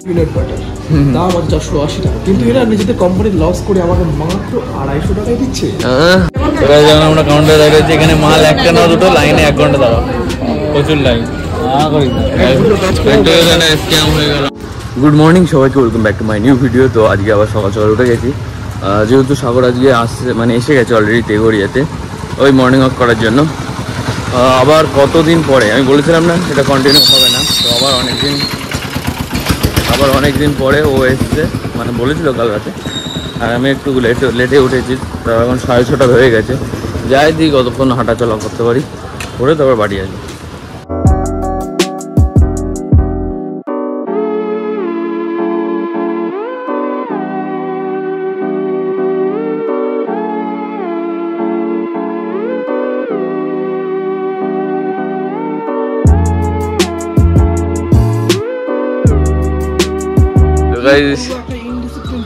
Peanut butter দাম আছে 480 টাকা, কিন্তু এরা নিজেদের কোম্পানির লস করে আমাকে মাত্র 250 টাকায় দিচ্ছে। আমরা কাউন্টারে দাঁড়িয়েছি, এখানে মাল একটা না দুটো, লাইনে 1 ঘন্টা দাঁড়াও, প্রচুর লাইন। গুড মর্নিং সবাইকে, welcome back to my new video. তো আজকে আবার সকাল সকাল উঠে গেছি, যেহেতু সাগর আজকে আসছে, মানে এসে গেছে অলরেডি তেঘরিয়াতে ওই মর্নিং ওয়াক করার জন্য। আবার কতদিন পরে, আমি বলেছিলাম না সেটা কন্টিনিউ হবে না, তো আবার অনেক দিন পরে ও এসছে, মানে বলেছিল কাল রাতে। আর আমি একটু লেটে উঠেছি, তো এখন 6:30 হয়ে গেছে। যাই দিই কতক্ষণ হাঁটা চলা করতে পারি, করে তারপর বাড়ি আসি।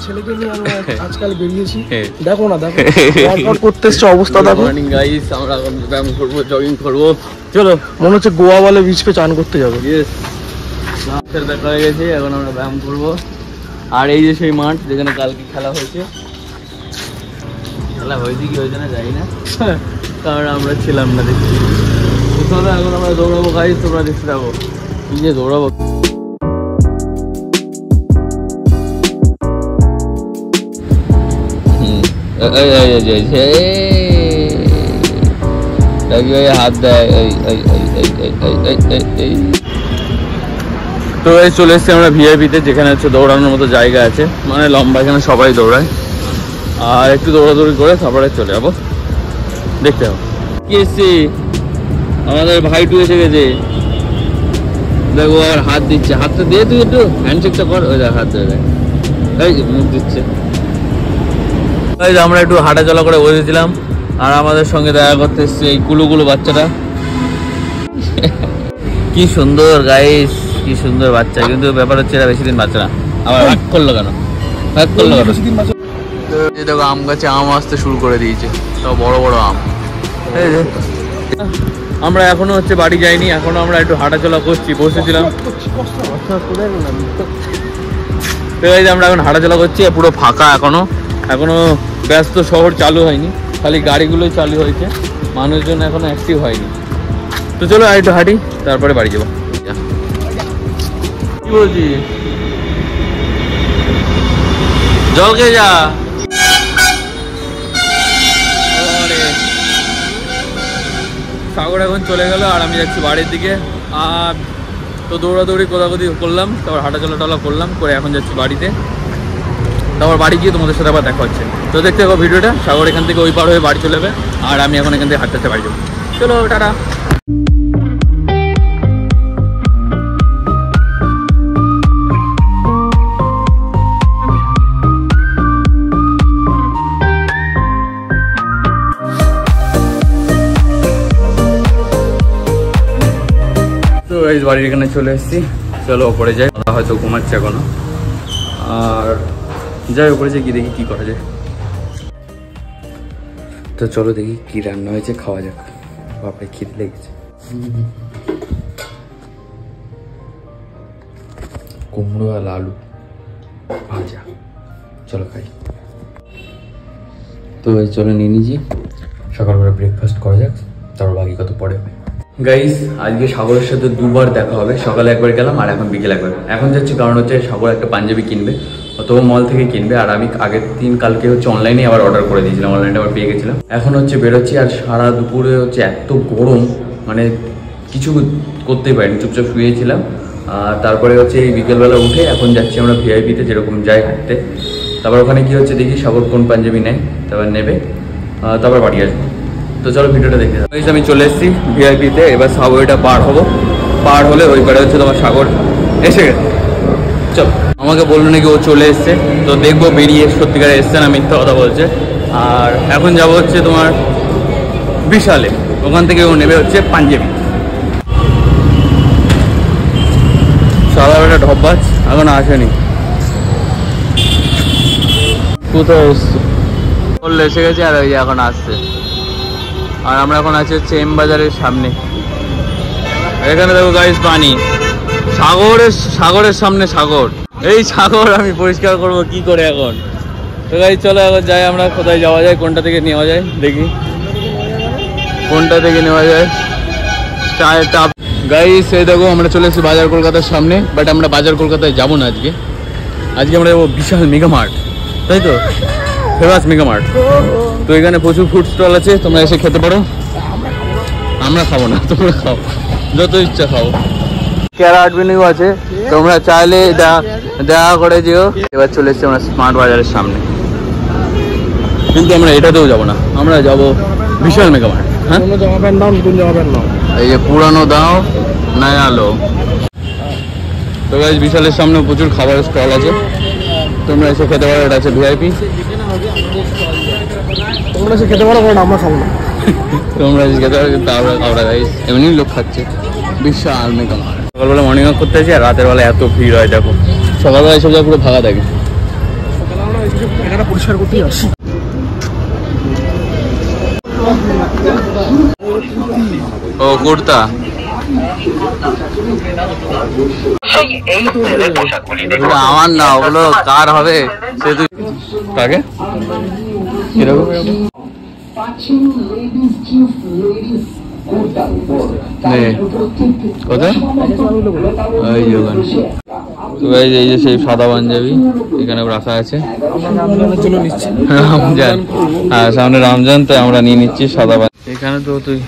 ছেলেকে নিয়ে আমরা আজকাল বেরিয়েছি, দেখো না করতে এসছে অবস্থা দেখো। মর্নিং গাইস, আমরা এখন ব্যায়াম করবো, জগিং করবো, চলো। মনে হচ্ছে গোয়া বলে বিচ পে চান করতে যাবো। দেখা হয়ে গেছে, এখন আমরা ব্যায়াম করবো। আর এই যে সেই মাঠ যেখানে কালকে খেলা হয়েছে কি হয়েছে না জানি না, কারণ আমরা ছিলাম না দেখছি। চলো এখন আমরা দৌড়াবো গাইস, তোমরা দেখতে যাবো কি যে দৌড়াবো। হাত দেয়। তো এই চলে এসছি আমরা ভিআইপিতে, যেখানে হচ্ছে দৌড়ানোর মতো জায়গা আছে, মানে লম্বা, এখানে সবাই দৌড়ায়। আর একটু দৌড়াদৌড়ি করে তারপরে চলে যাবো, দেখতে হবে। কি এসছি, আমাদের ভাইটু এসে গেছে, দেখো। আর হাত দিচ্ছে, হাতটা দিয়ে তুই একটু হ্যান্ডশেকটা কর, ওই দেখ হাত দেয়, এই মুখ দিচ্ছে। আমরা একটু হাঁটা চলা করে বসেছিলাম, আর আমাদের সঙ্গে দেখা করতে এসছে এই কুলুকুলু বাচ্চাটা। কি সুন্দর গাইস, কি সুন্দর বাচ্চা, কিন্তু ব্যাপার হচ্ছে এরা বেশি দিন বাচ্চা না। আবার রাগ করলো কেন? দেখো আম গাছে আম আসতে শুরু করে দিয়েছে, তাও বড় বড় আম। আমরা এখনো হচ্ছে বাড়ি যাইনি, এখনো আমরা একটু হাঁটা চলা করছি, বসেছিলাম। আমরা এখন হাঁটা চলা করছি, পুরো ফাঁকা, এখনো ব্যস্ত শহর চালু হয়নি, খালি গাড়িগুলোই চালু হয়েছে, মানুষজন এখনো অ্যাক্টিভ হয়নি। তো চলো আর একটু হাঁটি, তারপরে বাড়ি যাবো। কি বলছি, জল খেয়ে যা। সাগর এখন চলে গেল, আর আমি যাচ্ছি বাড়ির দিকে। আর তো দৌড়াদৌড়ি কোদাকুদি করলাম, তারপর হাঁটা চলা করলাম, করে এখন যাচ্ছি বাড়িতে। তারপর বাড়ি গিয়ে তোমাদের সাথে আবার দেখা হচ্ছে। তো দেখতে থাকো ভিডিওটা। সাগর এখান থেকে ওই পার হয়ে বাড়ি চলে যাবে, আর আমি এখন এখান থেকে হাঁটতে বাড়ি যাবো। চলো টাটা। তো এই বাড়ির এখানে চলে এসেছি, চলো ওপরে যাই। হয়তো ঘুমাচ্ছে এখনো, আর যাই ওপরে যাই, কি দেখি কি করা যায়। তো চলো দেখি কি রান্না হয়েছে, খাওয়া যাক। বাপরে খিদে লেগেছে। কুমড়ো আর আলু ভাজা, চলো খাই। তো চলো নিয়ে নিয়েছি, সকালবেলা ব্রেকফাস্ট করা যাক, তারপর বাকি কত পরে হবে। গাইস, আজকে সাগরের সাথে দুবার দেখা হবে, সকালে একবার গেলাম আর এখন বিকেল একবার। এখন যাচ্ছি কারণ হচ্ছে সাগর একটা পাঞ্জাবি কিনবে, অথবা মল থেকে কিনবে। আর আমি আগের দিন কালকে হচ্ছে অনলাইনে আবার অর্ডার করে দিয়েছিলাম, অনলাইনে আবার পেয়ে গেছিলাম। এখন হচ্ছে বেরোচ্ছি, আর সারা দুপুরে হচ্ছে এত গরম, মানে কিছু করতেই পারিনি, চুপচাপ শুয়েছিলাম। আর তারপরে হচ্ছে এই বিকেলবেলা উঠে এখন যাচ্ছি আমরা ভিআইপিতে, যেরকম যাই হাঁটতে। তারপর ওখানে কি হচ্ছে দেখি সাগর কোন পাঞ্জাবি নেয়, তারপর নেবে, তারপর বাড়ি আসবো। তো চলো ভিডিওটা দেখে। আমি চলে এসেছি ভিআইপিতে, এবার সাবওয়েটা পার হবো। পার হলে ওই পারে হচ্ছে তোমার সাগর এসে গেছে। চলো, আমাকে বললো নাকি ও চলে এসছে, তো দেখবো বেরিয়ে সত্যিকারে এসছে না মিথ্যা কথা বলছে। আর এখন যাবো হচ্ছে তোমার বিশালে, ওখান থেকে ও নেবে হচ্ছে পাঞ্জাবি। সাদাবেটা ঢব্বাজ এখন আসেনি, কোথায় এসছে বললে এসে গেছে, আর ওই এখন আসছে। আর আমরা এখন আছি হচ্ছে এম বাজারের সামনে। এখানে দেখো গাইস পানি, সাগরের সামনে সাগর। এই সাগর আমি পরিষ্কার করব কি করে এখন? তো গাইস চলো এখন যাই আমরা, কোথায় যাওয়া যায়, কোনটা থেকে নেওয়া যায় দেখি, কোনটা থেকে নেওয়া যায়। চায়ের টাপ গাইস, এই দেখো আমরা চলে এসেছি বাজার কলকাতার সামনে। বাট আমরা বাজার কলকাতায় যাবো না আজকে আমরা যাবো বিশাল মেগা মার্ট, তাই তো, ফেমাস মেগা মার্ট। তো এখানে প্রচুর ফুড স্টল আছে, তোমরা এসে খেতে পারো। আমরা খাবো না, তোমরা খাও, যত ইচ্ছা খাও। ক্যারা আর্টবিনিউ আছে, তোমরা চাইলে দেখা করে যেও। এবার চলে এসেছি আমরা স্মার্ট বাজারের সামনে, কিন্তু আমরা এটাতেও যাবো না, আমরা যাবো বিশাল মেগা মার্ট। হ্যাঁ, জামা প্যান্ট দাও, নতুন জামা প্যান্ট দাও, এই যে পুরানো দাও নয়া আলো। তো গাইস বিশালের সামনে প্রচুর খাবারের স্টল আছে, তোমরা এসে খেতে পারো। এটা আছে ভিআইপি, তোমরা এসে খেতে পারো, কারণ আমরা খাবো না। তোমরা এসে খেতে পারো, কিন্তু আমরা গাইস এমনি লোক খাচ্ছে বিশাল মেগা মার্ট। সকালবেলা মর্নিং ওয়াক করতে আসি, আর রাতের বেলা এত ভিড় হয় দেখো। সকালবেলা এইসব জায়গা পুরো ফাঁকা থাকে। এখানে পরিষ্কার করতেই আসি। ও কুর্তা, আমার না, ওগুলো কার হবে? সে তুই কাকে কিরকম কোথায়? এই যে সেই সাদা পাঞ্জাবি এখানে রাখা আছে, রমজান। হ্যাঁ, সামনে রমজান, তাই আমরা নিয়ে নিচ্ছি সাদা পাঞ্জাবি। এখানে তো তুই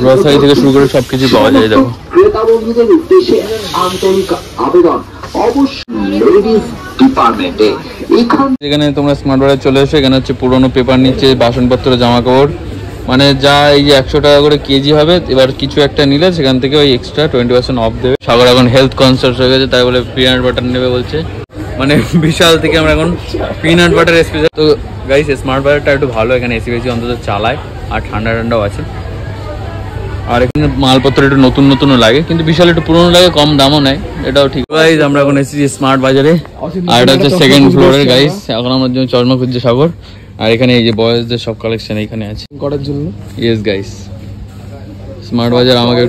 গ্রোসারি থেকে শুরু করে সবকিছু পাওয়া যায়। দেখো ক্রেতা বন্ধুদের উদ্দেশ্যে আন্তরিক আবেদন, অবশ্যই লেডিস ডিপার্টমেন্টে এখানে তোমরা স্মার্ট বাজার চলে এসো। এখানে হচ্ছে পুরোনো পেপার নিচ্ছে, বাসনপত্র, জামা কাপড়, মানে যা এই যে 100 টাকা করে কেজি হবে। এবার কিছু একটা নিলে সেখান থেকে ওই এক্সট্রা 20% অফ দেবে। সাগর এখন হেলথ কনসিয়াস হয়ে গেছে, তাই বলে পিনাট বাটার নেবে বলছে। মানে বিশাল থেকে আমরা এখন পিনাট বাটার স্পেশাল। তো গাইস স্মার্ট বাজারটা একটু ভালো, এখানে এসি বেশি অন্তত চালায়, আর ঠান্ডা ঠান্ডাও আছে। আর এখানে মালপত্র একটু নতুন নতুনও লাগে, কিন্তু বিশাল একটু পুরনো লাগে, কম দামও নেয়, এটাও ঠিক। গাইস আমরা এখন এসেছি স্মার্ট বাজারে, আর এটা হচ্ছে সেকেন্ড ফ্লোরের। গাইস এখন আমার জন্য চশমা খুঁজছে সাগর, আর এখানে এই যে বয়েজদের সব কালেকশন এখানে আছে করার জন্য। ইয়েস গাইস, স্মার্ট বাজার আমাকে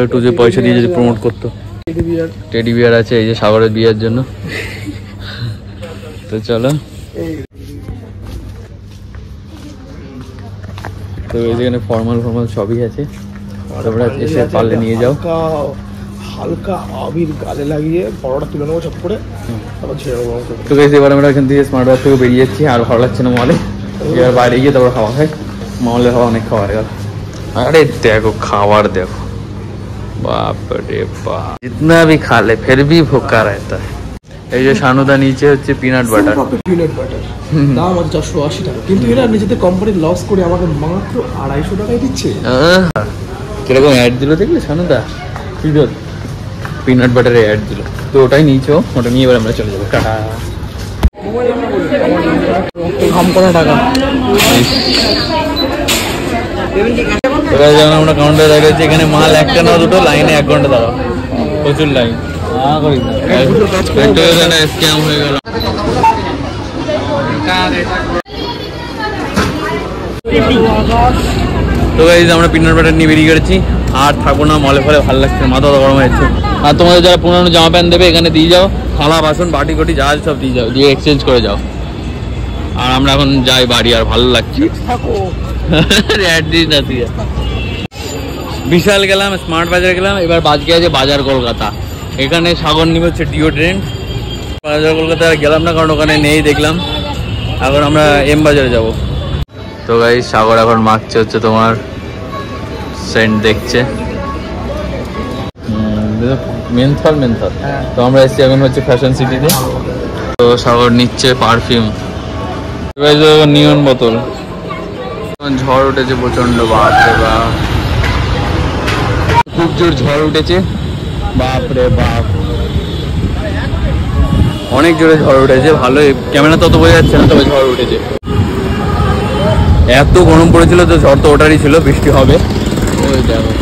একটু যে পয়সা দিয়ে যদি প্রমোট করতো। টেডি বিয়ার আছে এই যে সাগরের বিয়ের জন্য। তো চলো, তো এখানে ফর্মাল সবই আছে, তোমরা এসে পারলে নিয়ে যাও। হালকা আবির গালে লাগিয়ে বড়টা তুলে নেবো চট করে, তারপর ছেড়ে দেবো। তো গাইস এবার আমরা এখান থেকে স্মার্ট বাজার থেকে বেরিয়ে যাচ্ছি, আর ভালো লাগছে না মলে। এবার বাইরে গিয়ে তারপর খাওয়া খাই, মলে খাওয়া অনেক খাবার গেল। अरे देखो खावर देखो, बाप रे बाप, जितना भी खा ले फिर भी भूखा रहता है। এই যে সানুদা নিচে হচ্ছে পিনাট বাটার, দাম আছে 480 টাকা, কিন্তু এরা নিজেদের কোম্পানি লস করে আমাকে মাত্র 250 টাকায় দিচ্ছে। কিরকম অ্যাড দিল দেখলে সানুদা, পিনাট বাটারে অ্যাড দিল। তো ওটাই নিয়েছো, ওটা নিয়ে এবার আমরা চলে যাবো। টাটা। কম করা টাকা। এবার যেমন আমরা কাউন্টারে দাঁড়িয়েছি, এখানে মাল একটা না দুটো, লাইনে 1 ঘন্টা দাঁড়াও, প্রচুর লাইন। স্ক্যাম হয়ে গেল। তো গাইস আমরা পিনাট বাটার নিয়ে বেরিয়ে গেছি, আর থাকবো না মলে ফলে, ভালো লাগছে, মাথা গরম হয়েছে। আর তোমাদের যারা পুরনো জামা প্যান্ট দেবে এখানে দিয়ে যাও, থালা বাসন বাটি কোটি যা সব দিয়ে যাও, দিয়ে এক্সচেঞ্জ করে যাও। আর আমরা এখন যাই বাড়ি, আর ভালো লাগছে। বিশাল গেলাম, স্মার্ট বাজার গেলাম, এবার বাজকে আছে বাজার কলকাতা। এখানে সাগর নিবে হচ্ছে ডিওড্রেন্ট। বাজার কলকাতা গেলাম না, কারণ ওখানে নেই দেখলাম। এখন আমরা এম বাজারে যাব। তো গাইস সাগর এখন মাখছে হচ্ছে তোমার সেন্ট, দেখছে মেন্থল। তো আমরা এসছি এখন হচ্ছে ফ্যাশন সিটিতে। তো সাগর নিচ্ছে পারফিউম, নিয়ন বোতল। ঝড় উঠেছে প্রচন্ড, বাপরে বাপ, খুব জোর ঝড় উঠেছে, বাপরে বাপ, অনেক জোরে ঝড় উঠেছে। ভালোই, ক্যামেরা তত বোঝা যাচ্ছে না, তবে ঝড় উঠেছে। এত গরম পড়েছিল, তো ঝড় তো ওটারই ছিল, বৃষ্টি হবে। ওই দেখো